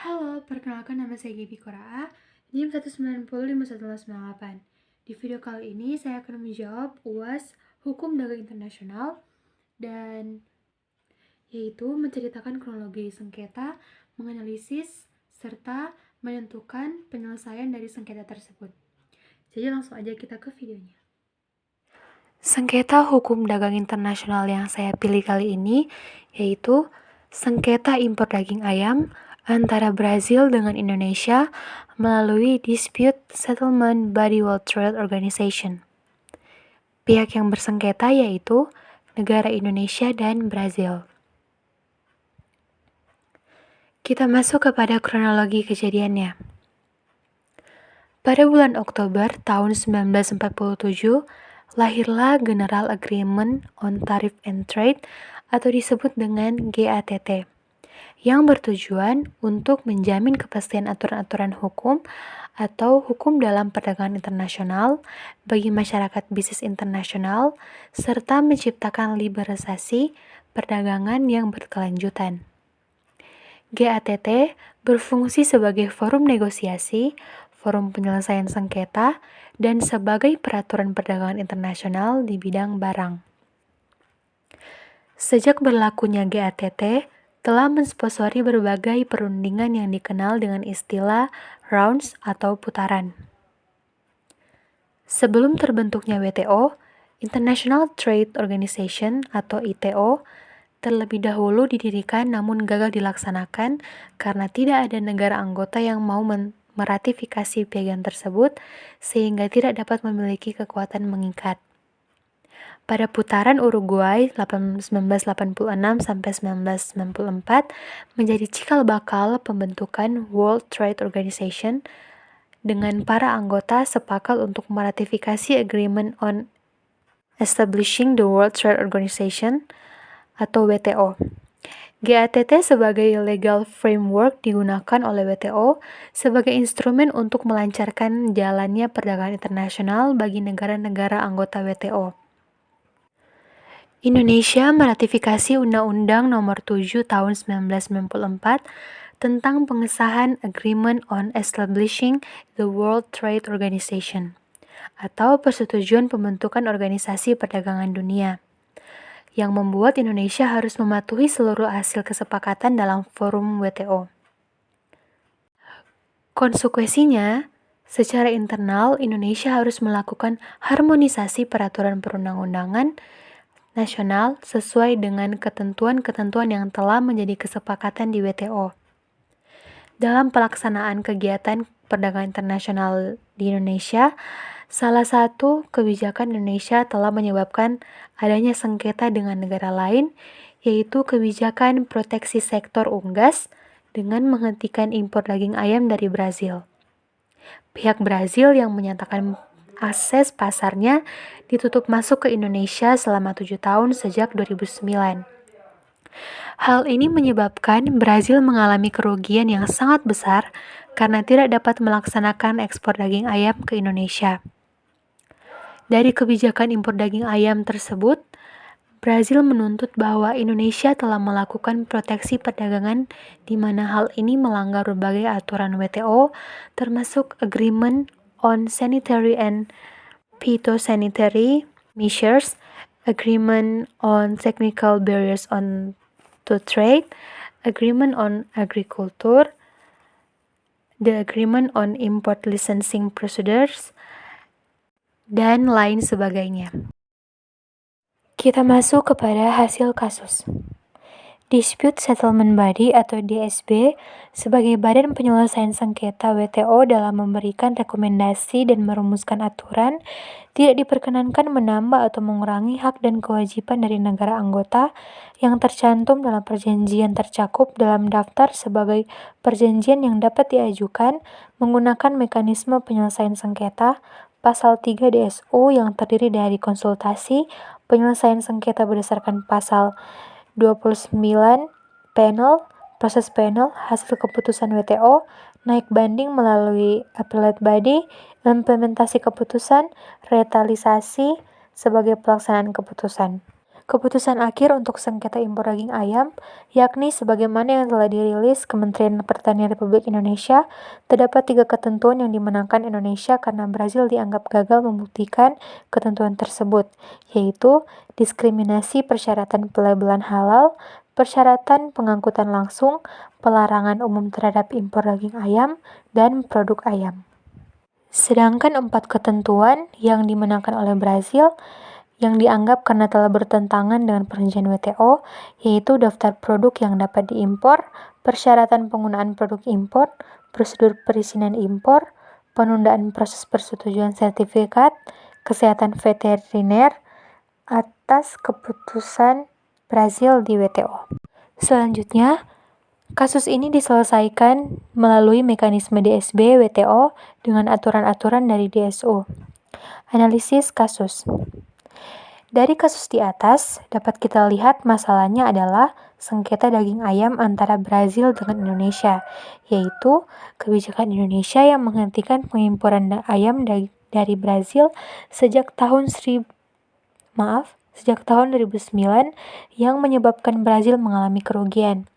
Halo, perkenalkan nama saya Gaby Koraa, NIM 1905198. Di video kali ini saya akan menjawab UAS Hukum Dagang Internasional dan yaitu menceritakan kronologi sengketa, menganalisis, serta menentukan penyelesaian dari sengketa tersebut. Jadi langsung aja kita ke videonya. Sengketa hukum dagang internasional yang saya pilih kali ini yaitu sengketa impor daging ayam antara Brazil dengan Indonesia melalui Dispute Settlement Body World Trade Organization. Pihak yang bersengketa yaitu negara Indonesia dan Brazil. Kita masuk kepada kronologi kejadiannya. Pada bulan Oktober tahun 1947, lahirlah General Agreement on Tariff and Trade atau disebut dengan GATT, yang bertujuan untuk menjamin kepastian aturan-aturan hukum atau hukum dalam perdagangan internasional bagi masyarakat bisnis internasional, serta menciptakan liberalisasi perdagangan yang berkelanjutan. GATT berfungsi sebagai forum negosiasi, forum penyelesaian sengketa, dan sebagai peraturan perdagangan internasional di bidang barang. Sejak berlakunya GATT, telah mensponsori berbagai perundingan yang dikenal dengan istilah rounds atau putaran. Sebelum terbentuknya WTO, International Trade Organization atau ITO, terlebih dahulu didirikan namun gagal dilaksanakan karena tidak ada negara anggota yang mau meratifikasi piagam tersebut sehingga tidak dapat memiliki kekuatan mengikat. Pada putaran Uruguay 1986 sampai 1994 menjadi cikal bakal pembentukan World Trade Organization dengan para anggota sepakat untuk meratifikasi Agreement on Establishing the World Trade Organization atau WTO. GATT sebagai legal framework digunakan oleh WTO sebagai instrumen untuk melancarkan jalannya perdagangan internasional bagi negara-negara anggota WTO. Indonesia meratifikasi Undang-Undang Nomor 7 Tahun 1994 tentang pengesahan Agreement on Establishing the World Trade Organization atau persetujuan pembentukan organisasi perdagangan dunia, yang membuat Indonesia harus mematuhi seluruh hasil kesepakatan dalam forum WTO. Konsekuensinya, secara internal Indonesia harus melakukan harmonisasi peraturan perundang-undangan nasional sesuai dengan ketentuan-ketentuan yang telah menjadi kesepakatan di WTO. Dalam pelaksanaan kegiatan perdagangan internasional di Indonesia, salah satu kebijakan Indonesia telah menyebabkan adanya sengketa dengan negara lain, yaitu kebijakan proteksi sektor unggas dengan menghentikan impor daging ayam dari Brazil. Pihak Brazil yang menyatakan akses pasarnya ditutup masuk ke Indonesia selama 7 tahun sejak 2009. Hal ini menyebabkan Brazil mengalami kerugian yang sangat besar karena tidak dapat melaksanakan ekspor daging ayam ke Indonesia. Dari kebijakan impor daging ayam tersebut, Brazil menuntut bahwa Indonesia telah melakukan proteksi perdagangan di mana hal ini melanggar berbagai aturan WTO, termasuk Agreement on Sanitary and Phytosanitary Measures, Agreement on Technical Barriers to Trade, Agreement on Agriculture, the Agreement on Import Licensing Procedures, dan lain sebagainya. Kita masuk kepada hasil kasus. Dispute Settlement Body atau DSB sebagai badan penyelesaian sengketa WTO dalam memberikan rekomendasi dan merumuskan aturan, tidak diperkenankan menambah atau mengurangi hak dan kewajiban dari negara anggota yang tercantum dalam perjanjian tercakup dalam daftar sebagai perjanjian yang dapat diajukan menggunakan mekanisme penyelesaian sengketa Pasal 3 DSU yang terdiri dari konsultasi, penyelesaian sengketa berdasarkan Pasal 29 panel, proses panel, hasil keputusan WTO, naik banding melalui appellate body, implementasi keputusan, retalisasi sebagai pelaksanaan keputusan. Keputusan akhir untuk sengketa impor daging ayam, yakni sebagaimana yang telah dirilis Kementerian Pertanian Republik Indonesia, terdapat 3 ketentuan yang dimenangkan Indonesia karena Brazil dianggap gagal membuktikan ketentuan tersebut, yaitu diskriminasi persyaratan pelabelan halal, persyaratan pengangkutan langsung, pelarangan umum terhadap impor daging ayam, dan produk ayam. Sedangkan 4 ketentuan yang dimenangkan oleh Brazil yang dianggap karena telah bertentangan dengan perjanjian WTO, yaitu daftar produk yang dapat diimpor, persyaratan penggunaan produk impor, prosedur perizinan impor, penundaan proses persetujuan sertifikat, kesehatan veteriner atas keputusan Brazil di WTO. Selanjutnya, kasus ini diselesaikan melalui mekanisme DSB WTO dengan aturan-aturan dari DSO. Analisis kasus. Dari kasus di atas, dapat kita lihat masalahnya adalah sengketa daging ayam antara Brazil dengan Indonesia, yaitu kebijakan Indonesia yang menghentikan pengimporan ayam dari Brazil sejak tahun 2009 yang menyebabkan Brazil mengalami kerugian.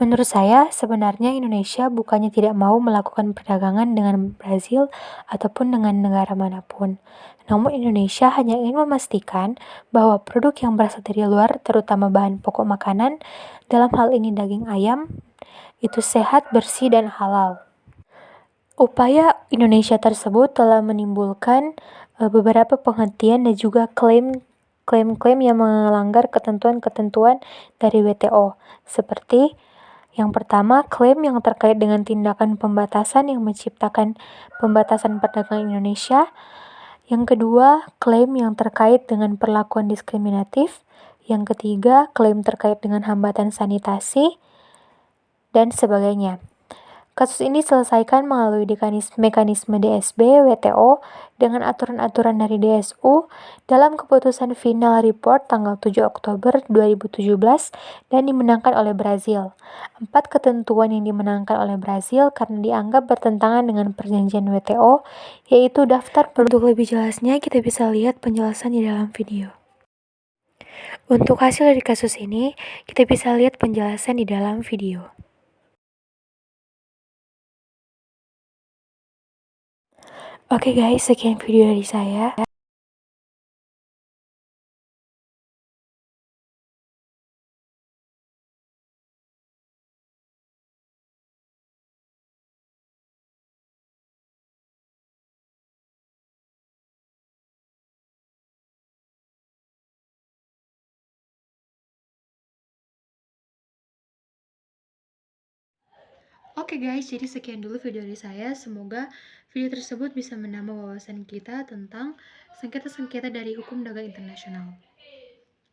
Menurut saya, sebenarnya Indonesia bukannya tidak mau melakukan perdagangan dengan Brazil ataupun dengan negara manapun. Namun Indonesia hanya ingin memastikan bahwa produk yang berasal dari luar, terutama bahan pokok makanan, dalam hal ini daging ayam, itu sehat, bersih, dan halal. Upaya Indonesia tersebut telah menimbulkan beberapa penghentian dan juga klaim-klaim yang melanggar ketentuan-ketentuan dari WTO, seperti yang pertama, klaim yang terkait dengan tindakan pembatasan yang menciptakan pembatasan perdagangan Indonesia. Yang kedua, klaim yang terkait dengan perlakuan diskriminatif. Yang ketiga, klaim terkait dengan hambatan sanitasi, dan sebagainya. Kasus ini diselesaikan melalui mekanisme DSB WTO dengan aturan-aturan dari DSU dalam keputusan Final Report tanggal 7 Oktober 2017 dan dimenangkan oleh Brazil. 4 ketentuan yang dimenangkan oleh Brazil karena dianggap bertentangan dengan perjanjian WTO, yaitu daftar produk. Untuk lebih jelasnya, kita bisa lihat penjelasan di dalam video. Untuk hasil dari kasus ini, kita bisa lihat penjelasan di dalam video. Oke guys, sekian video dari saya. Oke guys, jadi sekian dulu video dari saya. Semoga video tersebut bisa menambah wawasan kita tentang sengketa-sengketa dari hukum dagang internasional.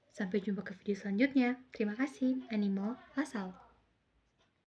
Sampai jumpa ke video selanjutnya. Terima kasih. Animo Lasal.